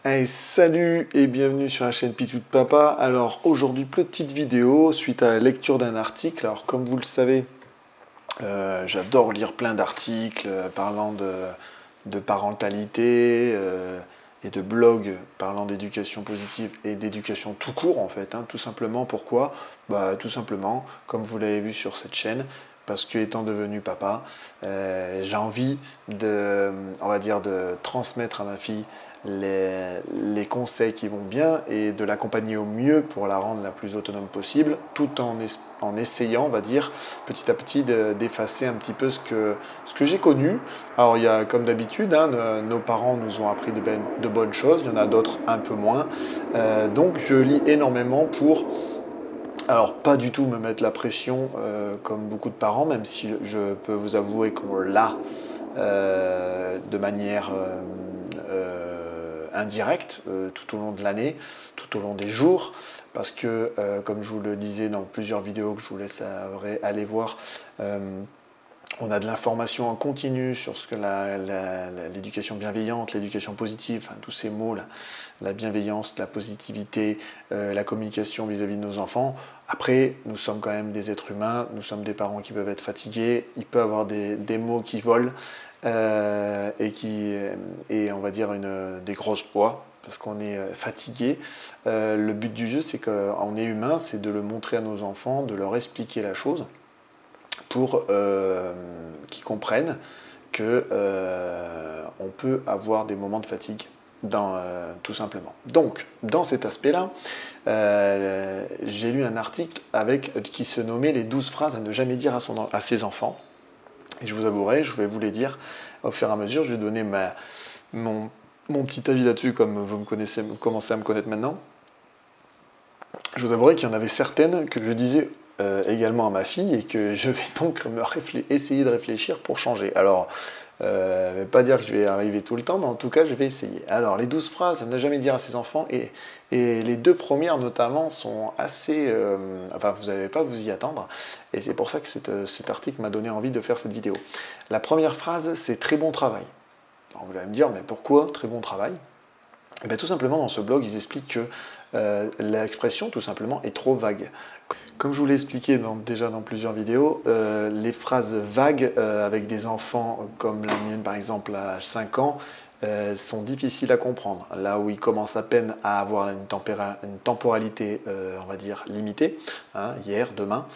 Hey, salut et bienvenue sur la chaîne Pitou de Papa. Alors aujourd'hui, petite vidéo suite à la lecture d'un article. Alors comme vous le savez, j'adore lire plein d'articles parlant de parentalité et de blogs parlant d'éducation positive et d'éducation tout court en fait. Tout simplement pourquoi? Tout simplement, comme vous l'avez vu sur cette chaîne, parce que étant devenu papa, j'ai envie on va dire, de transmettre à ma fille les conseils qui vont bien et de l'accompagner au mieux pour la rendre la plus autonome possible, tout en essayant, on va dire, petit à petit d'effacer un petit peu ce que j'ai connu. Alors il y a comme d'habitude, nos parents nous ont appris de bonnes choses, il y en a d'autres un peu moins. Donc je lis énormément pour, alors pas du tout me mettre la pression comme beaucoup de parents, même si je peux vous avouer qu'on l'a de manière indirecte tout au long de l'année, tout au long des jours, parce que comme je vous le disais dans plusieurs vidéos que je vous laisserai aller voir, on a de l'information en continu sur ce que l'éducation bienveillante, l'éducation positive, enfin tous ces mots, la bienveillance, la positivité, la communication vis-à-vis de nos enfants. Après, nous sommes quand même des êtres humains, nous sommes des parents qui peuvent être fatigués, il peut y avoir des mots qui volent et on va dire des grosses poids parce qu'on est fatigué. Le but du jeu, c'est qu'on est humain, c'est de le montrer à nos enfants, de leur expliquer la chose pour qu'ils comprennent que on peut avoir des moments de fatigue tout simplement. Donc, dans cet aspect-là, j'ai lu un article qui se nommait les 12 phrases à ne jamais dire à ses enfants. Et je vous avouerai, je vais vous les dire au fur et à mesure. Je vais donner mon petit avis là-dessus, comme vous commencez à me connaître maintenant. Je vous avouerai qu'il y en avait certaines que je disais également à ma fille et que je vais donc essayer de réfléchir pour changer. Alors, je ne vais pas dire que je vais y arriver tout le temps, mais en tout cas, je vais essayer. Alors, les 12 phrases à ne jamais dire à ses enfants, et les deux premières notamment sont assez... enfin, vous n'allez pas vous y attendre, et c'est pour ça que cet article m'a donné envie de faire cette vidéo. La première phrase, c'est « très bon travail ». Alors, vous allez me dire, mais pourquoi très bon travail? Eh bien, tout simplement, dans ce blog, ils expliquent que l'expression, tout simplement, est trop vague. Comme je vous l'ai expliqué déjà dans plusieurs vidéos, les phrases vagues avec des enfants comme la mienne par exemple à 5 ans sont difficiles à comprendre. Là où ils commencent à peine à avoir une temporalité, on va dire, limitée, hier, demain,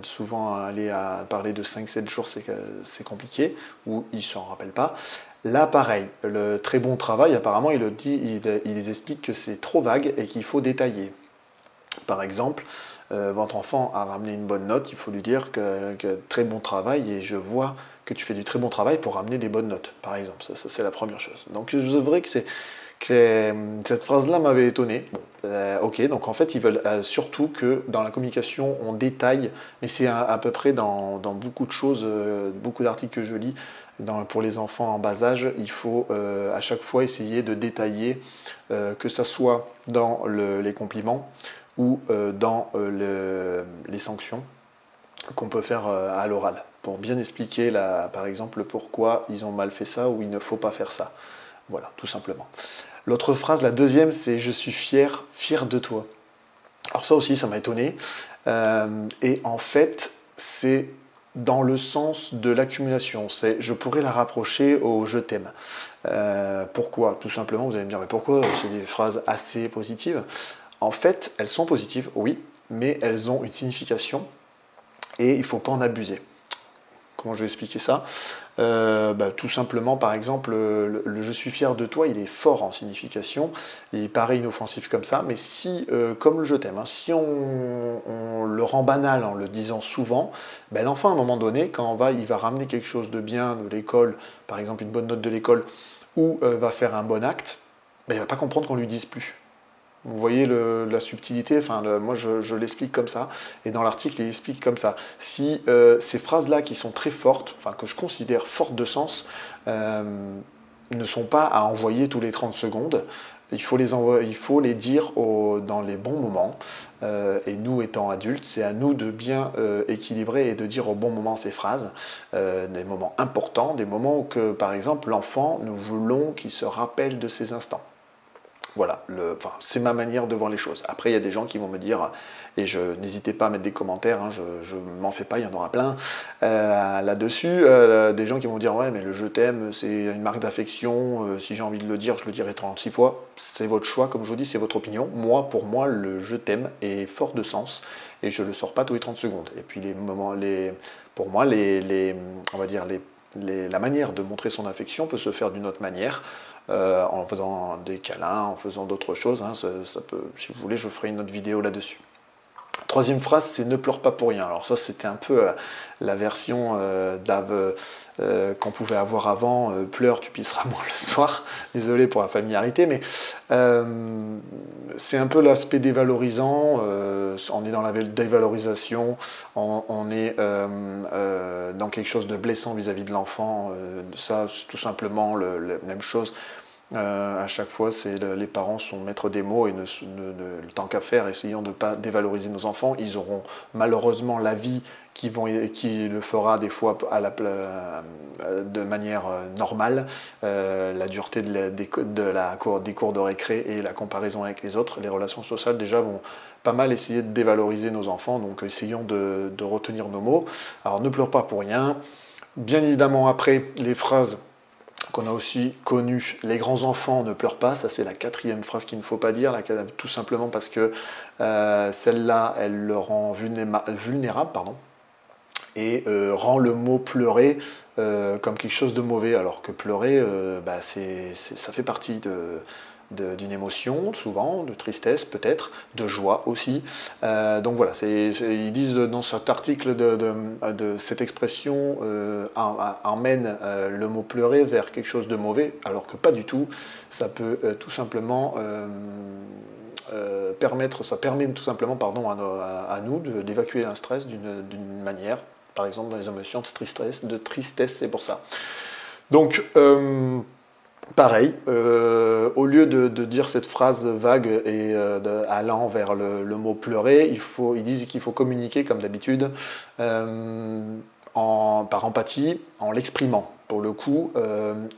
souvent aller à parler de 5-7 jours c'est compliqué, ou ils ne s'en rappellent pas. Là, pareil, le très bon travail, apparemment, il explique que c'est trop vague et qu'il faut détailler. Par exemple, votre enfant a ramené une bonne note, il faut lui dire que très bon travail et je vois que tu fais du très bon travail pour ramener des bonnes notes, par exemple. Ça c'est la première chose. Donc je vous avouerai que cette phrase-là m'avait étonné. Bon, ok, donc en fait ils veulent surtout que dans la communication on détaille, mais c'est à peu près dans beaucoup de choses, beaucoup d'articles que je lis, pour les enfants en bas âge, il faut à chaque fois essayer de détailler, que ça soit dans les compliments, ou dans les sanctions qu'on peut faire à l'oral, pour bien expliquer, par exemple, pourquoi ils ont mal fait ça ou il ne faut pas faire ça. Voilà, tout simplement. L'autre phrase, la deuxième, c'est « je suis fier de toi ». Alors ça aussi, ça m'a étonné. Et en fait, c'est dans le sens de l'accumulation. Je pourrais la rapprocher au « je t'aime ». Pourquoi? Tout simplement, vous allez me dire, mais pourquoi c'est des phrases assez positives? En fait, elles sont positives, oui, mais elles ont une signification et il ne faut pas en abuser. Comment je vais expliquer ça? Tout simplement, par exemple, le je suis fier de toi, il est fort en signification, il paraît inoffensif comme ça, mais si, comme le je t'aime, si on le rend banal en le disant souvent, l'enfant, à un moment donné, quand il va ramener quelque chose de bien de l'école, par exemple une bonne note de l'école, ou va faire un bon acte, il ne va pas comprendre qu'on ne lui dise plus. Vous voyez la subtilité, moi je l'explique comme ça, et dans l'article il explique comme ça. Si ces phrases-là qui sont très fortes, que je considère fortes de sens, ne sont pas à envoyer tous les 30 secondes, il faut les dire dans les bons moments, et nous étant adultes, c'est à nous de bien équilibrer et de dire au bon moment ces phrases, des moments importants, des moments où par exemple l'enfant, nous voulons qu'il se rappelle de ces instants. Voilà, enfin, c'est ma manière de voir les choses. Après, il y a des gens qui vont me dire, et n'hésitez pas à mettre des commentaires, hein, je m'en fais pas, il y en aura plein là-dessus. Des gens qui vont dire, ouais, mais le je t'aime, c'est une marque d'affection, si j'ai envie de le dire, je le dirai 36 fois. C'est votre choix, comme je vous dis, c'est votre opinion. Moi, pour moi, le je t'aime est fort de sens, et je le sors pas tous les 30 secondes. Et puis, pour moi, on va dire, la manière de montrer son affection peut se faire d'une autre manière. En faisant des câlins, en faisant d'autres choses. Hein, ça peut, si vous voulez, je ferai une autre vidéo là-dessus. Troisième phrase, c'est ne pleure pas pour rien. Alors ça, c'était un peu la version qu'on pouvait avoir avant. Pleure, tu pisseras moins le soir. Désolé pour la familiarité, mais c'est un peu l'aspect dévalorisant. On est dans la dévalorisation, on est dans quelque chose de blessant vis-à-vis de l'enfant. Ça, c'est tout simplement la même chose. À chaque fois, les parents sont maîtres des mots et tant qu'à faire, essayons de ne pas dévaloriser nos enfants. Ils auront malheureusement la vie qui le fera des fois de manière normale. La dureté des cours de récré et la comparaison avec les autres, les relations sociales déjà vont pas mal essayer de dévaloriser nos enfants. Donc essayons de retenir nos mots. Alors ne pleure pas pour rien. Bien évidemment, après, les phrases qu'on a aussi connu, les grands enfants ne pleurent pas, ça c'est la quatrième phrase qu'il ne faut pas dire, tout simplement parce que celle-là, elle le rend vulnérable, et rend le mot pleurer comme quelque chose de mauvais, alors que pleurer, ça fait partie d'une émotion, souvent, de tristesse peut-être, de joie aussi. Donc voilà, ils disent dans cet article de cette expression emmène le mot pleurer vers quelque chose de mauvais, alors que pas du tout. Ça peut tout simplement ça permet tout simplement à nous d'évacuer un stress d'une manière, par exemple dans les émotions de tristesse, c'est pour ça. Donc, pareil, au lieu de dire cette phrase vague et allant vers le mot pleurer, ils disent qu'il faut communiquer comme d'habitude par empathie, en l'exprimant pour le coup,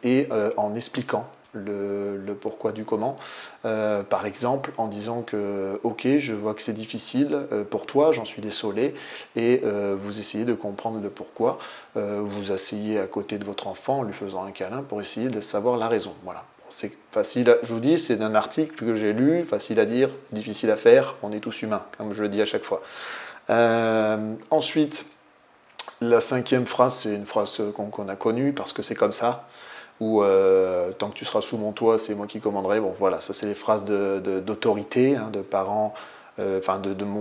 et en expliquant le pourquoi du comment. Par exemple, en disant que ok, je vois que c'est difficile pour toi, j'en suis désolé, et vous essayez de comprendre le pourquoi. Vous asseyez à côté de votre enfant en lui faisant un câlin pour essayer de savoir la raison. Voilà. C'est facile, je vous dis, c'est un article que j'ai lu, facile à dire, difficile à faire, on est tous humains, comme je le dis à chaque fois. Ensuite, la cinquième phrase, c'est une phrase qu'on a connue parce que c'est comme ça, ou tant que tu seras sous mon toit, c'est moi qui commanderai. Bon, voilà, ça c'est les phrases d'autorité, hein, de parents,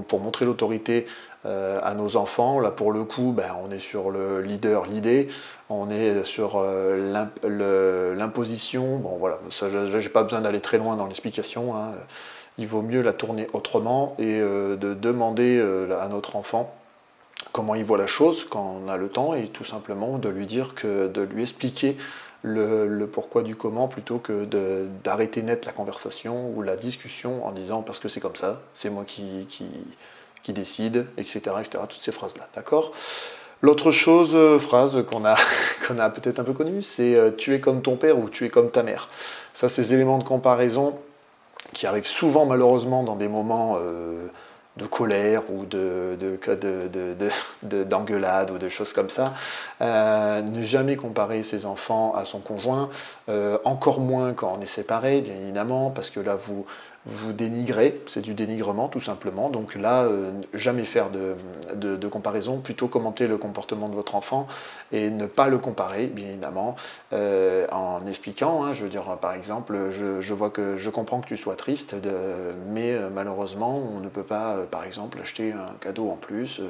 pour montrer l'autorité à nos enfants. Là, pour le coup, on est sur le leader, l'idée, on est sur l'imposition. Bon, voilà, j'ai pas besoin d'aller très loin dans l'explication. Hein. Il vaut mieux la tourner autrement et de demander à notre enfant comment il voit la chose quand on a le temps, et tout simplement de lui expliquer le pourquoi du comment, plutôt que d'arrêter net la conversation ou la discussion en disant parce que c'est comme ça, c'est moi qui décide, etc., etc., toutes ces phrases-là, d'accord ? L'autre phrase qu'on a, qu'on a peut-être un peu connue, c'est tu es comme ton père ou tu es comme ta mère. Ça, ces éléments de comparaison qui arrivent souvent malheureusement dans des moments de colère ou d'engueulade ou de choses comme ça. Ne jamais comparer ses enfants à son conjoint, encore moins quand on est séparé, bien évidemment, parce que là vous dénigrez, c'est du dénigrement tout simplement. Donc là, jamais faire de comparaison, plutôt commenter le comportement de votre enfant et ne pas le comparer, bien évidemment, en expliquant, hein, je veux dire par exemple, je comprends que tu sois triste, mais malheureusement on ne peut pas, par exemple, acheter un cadeau en plus,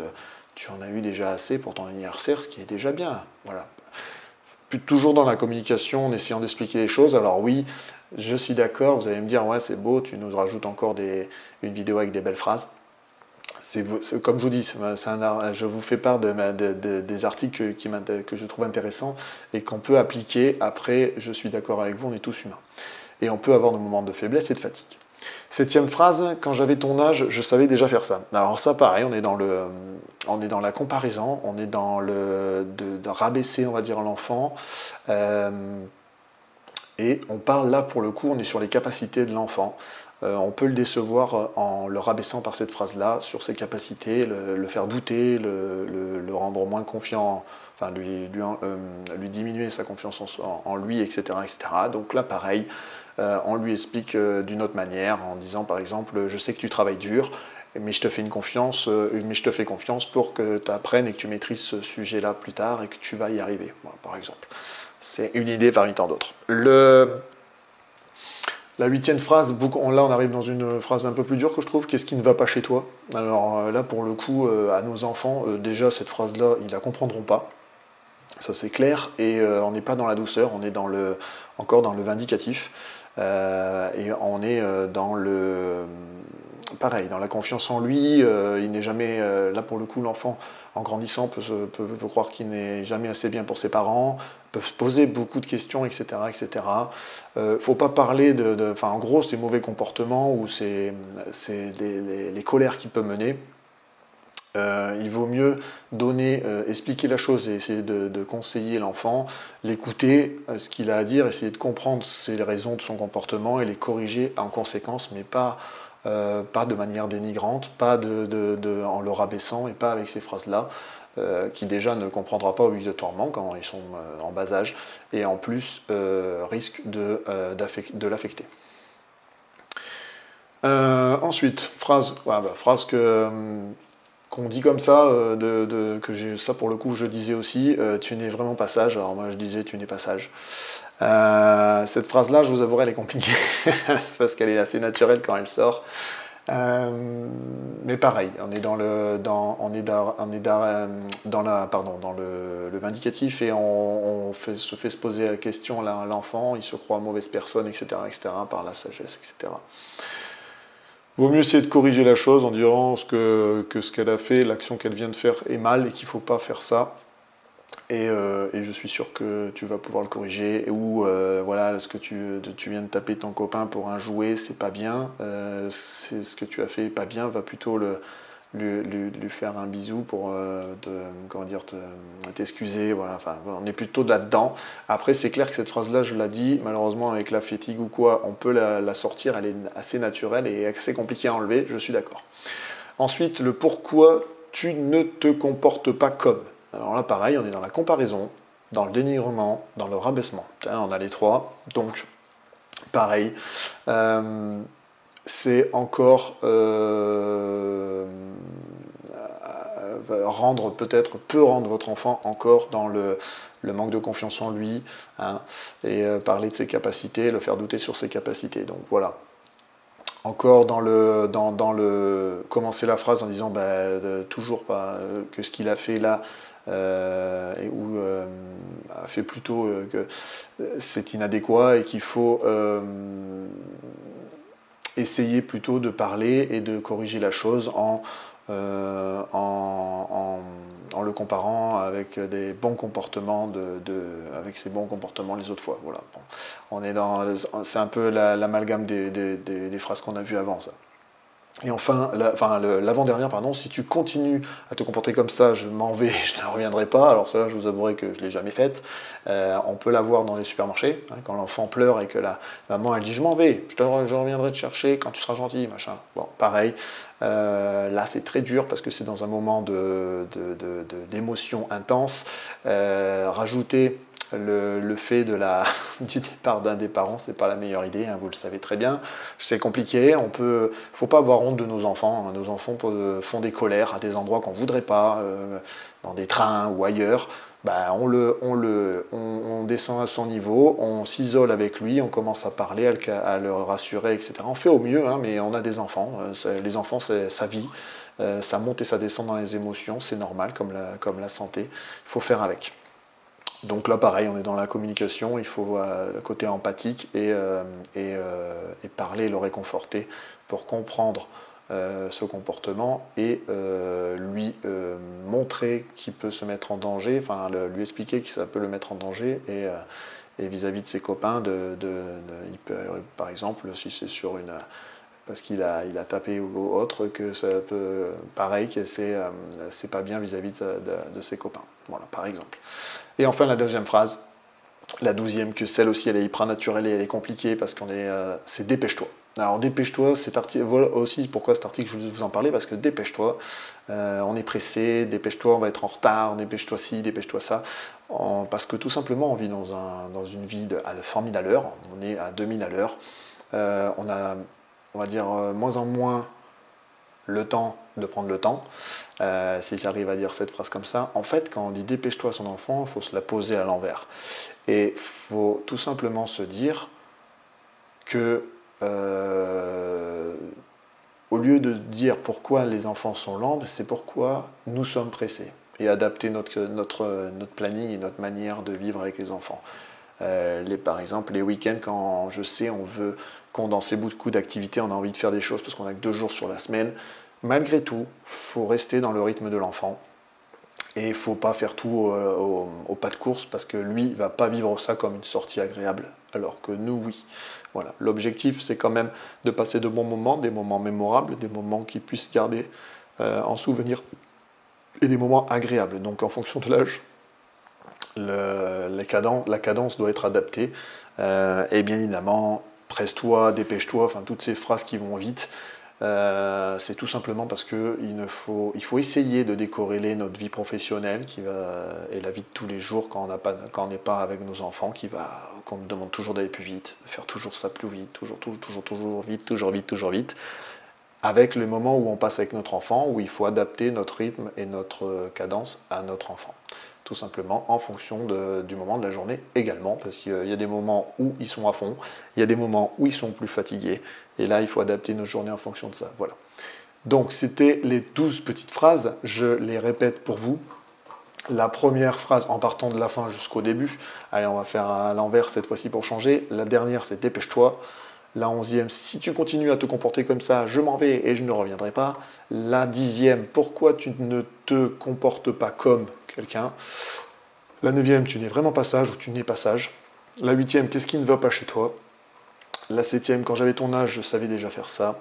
tu en as eu déjà assez pour ton anniversaire, ce qui est déjà bien, voilà. Puis toujours dans la communication, en essayant d'expliquer les choses. Alors oui, je suis d'accord, vous allez me dire, ouais c'est beau, tu nous rajoutes encore une vidéo avec des belles phrases. Comme je vous dis, je vous fais part des articles que je trouve intéressants et qu'on peut appliquer. Après, je suis d'accord avec vous, on est tous humains. Et on peut avoir des moments de faiblesse et de fatigue. Septième phrase, quand j'avais ton âge, je savais déjà faire ça. Alors ça, pareil, on est dans la comparaison, on est dans de rabaisser, on va dire, l'enfant. Et on parle là, pour le coup, on est sur les capacités de l'enfant. On peut le décevoir en le rabaissant par cette phrase-là, sur ses capacités, le faire douter, le rendre moins confiant, enfin lui diminuer sa confiance en lui, etc., etc. Donc là, pareil, on lui explique d'une autre manière, en disant par exemple, je sais que tu travailles dur, mais je te fais confiance pour que tu apprennes et que tu maîtrises ce sujet-là plus tard et que tu vas y arriver, voilà, par exemple. C'est une idée parmi tant d'autres. La huitième phrase, là on arrive dans une phrase un peu plus dure que je trouve, qu'est-ce qui ne va pas chez toi? Alors là pour le coup, à nos enfants, déjà cette phrase-là, ils la comprendront pas, ça c'est clair, et on n'est pas dans la douceur, on est encore dans le vindicatif, et on est pareil, dans la confiance en lui, il n'est jamais, là pour le coup l'enfant en grandissant peut croire qu'il n'est jamais assez bien pour ses parents, peut se poser beaucoup de questions, etc. etc. Faut pas parler enfin en gros ces mauvais comportements ou c'est les colères qu'il peut mener. Il vaut mieux expliquer la chose et essayer de conseiller l'enfant, l'écouter, ce qu'il a à dire, essayer de comprendre les raisons de son comportement et les corriger en conséquence, mais pas de manière dénigrante, pas en le rabaissant et pas avec ces phrases-là, qui déjà ne comprendra pas obligatoirement quand ils sont en bas âge, et en plus risque de l'affecter. Ensuite, phrase qu'on dit comme ça, ça pour le coup je disais aussi, tu n'es vraiment pas sage. Alors moi je disais tu n'es pas sage. Cette phrase-là, je vous avouerai, elle est compliquée. C'est parce qu'elle est assez naturelle quand elle sort. Mais pareil, on est dans le vindicatif et se fait se poser la question à l'enfant, il se croit mauvaise personne, etc., etc., par la sagesse, etc. Vaut mieux essayer de corriger la chose en disant que ce qu'elle a fait, l'action qu'elle vient de faire est mal et qu'il ne faut pas faire ça. Et je suis sûr que tu vas pouvoir le corriger. Ou voilà, ce que tu viens de taper ton copain pour un jouet, c'est pas bien. C'est ce que tu as fait pas bien, va plutôt lui faire un bisou pour t'excuser. Voilà, enfin, on est plutôt là-dedans. Après, c'est clair que cette phrase-là, je l'ai dit, malheureusement, avec la fatigue ou quoi, on peut la sortir, elle est assez naturelle et assez compliquée à enlever, je suis d'accord. Ensuite, le pourquoi tu ne te comportes pas comme. Alors là, pareil, on est dans la comparaison, dans le dénigrement, dans le rabaissement. On a les trois, donc pareil. C'est encore peut rendre votre enfant encore dans le manque de confiance en lui, hein, et parler de ses capacités, le faire douter sur ses capacités. Donc voilà. Encore commencer la phrase en disant toujours pas que ce qu'il a fait là a fait plutôt que c'est inadéquat et qu'il faut essayer plutôt de parler et de corriger la chose en le comparant avec des bons comportements avec ses bons comportements les autres fois. Voilà. Bon. C'est un peu l'amalgame des phrases qu'on a vues avant, ça. Et enfin, l'avant-dernière, si tu continues à te comporter comme ça, je m'en vais, je ne reviendrai pas. Alors ça, je vous avouerai que je ne l'ai jamais faite. On peut la voir dans les supermarchés, hein, quand l'enfant pleure et que la maman elle dit je m'en vais, je reviendrai te chercher quand tu seras gentil, machin. Bon, pareil. Là, c'est très dur parce que c'est dans un moment d'émotion intense. Rajouter le fait du départ d'un des parents, c'est pas la meilleure idée, hein, vous le savez très bien. C'est compliqué, faut pas avoir honte de nos enfants. Hein. Nos enfants font des colères à des endroits qu'on voudrait pas, dans des trains ou ailleurs. On descend à son niveau, on s'isole avec lui, on commence à parler, à le rassurer, etc. On fait au mieux, hein, mais on a des enfants. Les enfants, c'est sa vie. Ça monte et ça descend dans les émotions, c'est normal, comme la santé. Il faut faire avec. Donc là, pareil, on est dans la communication, il faut le côté empathique et parler, le réconforter pour comprendre ce comportement et lui montrer qu'il peut se mettre en danger, enfin lui expliquer que ça peut le mettre en danger et vis-à-vis de ses copains, il peut, par exemple, si c'est sur parce qu'il a tapé ou autre, que ça peut, pareil, que c'est pas bien vis-à-vis de ses copains. Voilà, par exemple. Et enfin, la deuxième phrase, La 12e, que celle aussi, elle est hyper naturelle et elle est compliquée parce c'est dépêche-toi. Alors dépêche-toi, voilà aussi pourquoi cet article je voulais vous en parler, parce que dépêche-toi, on est pressé, dépêche-toi, on va être en retard, dépêche-toi ci, dépêche-toi ça, parce que tout simplement on vit dans une vie à 100 000 à l'heure, on est à 2000 à l'heure, on a, on va dire, moins en moins le temps de prendre le temps, si j'arrive à dire cette phrase comme ça. En fait, quand on dit dépêche-toi à son enfant, il faut se la poser à l'envers. Et il faut tout simplement se dire que, au lieu de dire pourquoi les enfants sont lents, c'est pourquoi nous sommes pressés. Et adapter notre planning et notre manière de vivre avec les enfants. Par exemple, les week-ends, quand je sais on veut condenser beaucoup d'activités, on a envie de faire des choses parce qu'on n'a que 2 jours sur la semaine, malgré tout, il faut rester dans le rythme de l'enfant. Et il ne faut pas faire tout au pas de course parce que lui, il ne va pas vivre ça comme une sortie agréable, alors que nous, oui. Voilà. L'objectif, c'est quand même de passer de bons moments, des moments mémorables, des moments qu'ils puissent garder en souvenir, et des moments agréables. Donc en fonction de l'âge, la cadence doit être adaptée. Et bien évidemment, presse-toi, dépêche-toi, enfin toutes ces phrases qui vont vite, c'est tout simplement parce qu'il faut essayer de décorréler notre vie professionnelle et la vie de tous les jours quand on n'est pas avec nos enfants, qu'on nous demande toujours d'aller plus vite, de faire toujours ça plus vite, toujours vite, toujours vite, avec le moment où on passe avec notre enfant, où il faut adapter notre rythme et notre cadence à notre enfant. Tout simplement en fonction du moment de la journée également, parce qu'il y a des moments où ils sont à fond, il y a des moments où ils sont plus fatigués, et là il faut adapter nos journées en fonction de ça. Voilà. Donc c'était les 12 petites phrases, je les répète pour vous. La première phrase en partant de la fin jusqu'au début, allez on va faire à l'envers cette fois-ci pour changer, la dernière c'est dépêche-toi. La 11e, si tu continues à te comporter comme ça, je m'en vais et je ne reviendrai pas. La 10e, pourquoi tu ne te comportes pas comme quelqu'un. La 9e, tu n'es vraiment pas sage ou tu n'es pas sage. La 8e, qu'est-ce qui ne va pas chez toi. La 7e, quand j'avais ton âge, je savais déjà faire ça.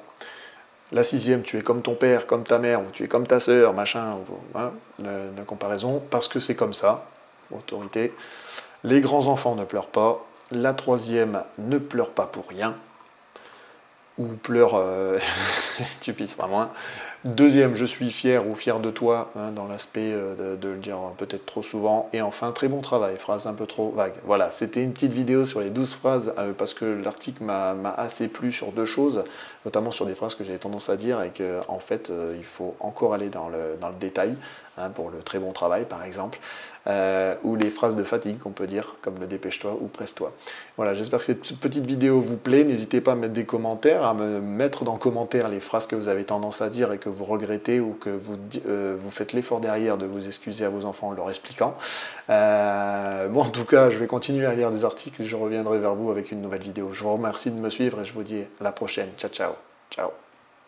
La 6e, tu es comme ton père, comme ta mère, ou tu es comme ta sœur, machin, hein, la comparaison, parce que c'est comme ça, autorité. Les grands enfants ne pleurent pas. La 3e, ne pleure pas pour rien. Ou pleure, tu pisseras moins. 2e, je suis fier ou fier de toi, hein, dans l'aspect de le dire peut-être trop souvent. Et enfin, très bon travail, phrase un peu trop vague. Voilà, c'était une petite vidéo sur les 12 phrases, parce que l'article m'a assez plu sur 2 choses, notamment sur des phrases que j'avais tendance à dire et qu'en fait, il faut encore aller dans le détail, hein, pour le très bon travail par exemple. Ou les phrases de fatigue qu'on peut dire, comme le dépêche-toi ou presse-toi. Voilà, j'espère que cette petite vidéo vous plaît. N'hésitez pas à mettre des commentaires, à me mettre dans les commentaires les phrases que vous avez tendance à dire et que vous regrettez ou que vous faites l'effort derrière de vous excuser à vos enfants en leur expliquant. Bon, en tout cas, je vais continuer à lire des articles et je reviendrai vers vous avec une nouvelle vidéo. Je vous remercie de me suivre et je vous dis à la prochaine. Ciao, ciao. Ciao.